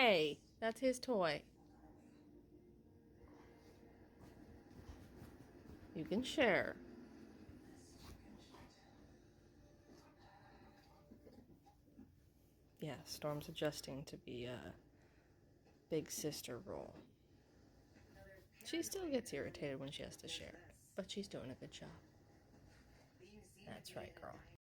Hey, that's his toy. You can share. Yeah, Storm's adjusting to be a big sister role. She still gets irritated when she has to share, but she's doing a good job. That's right, girl.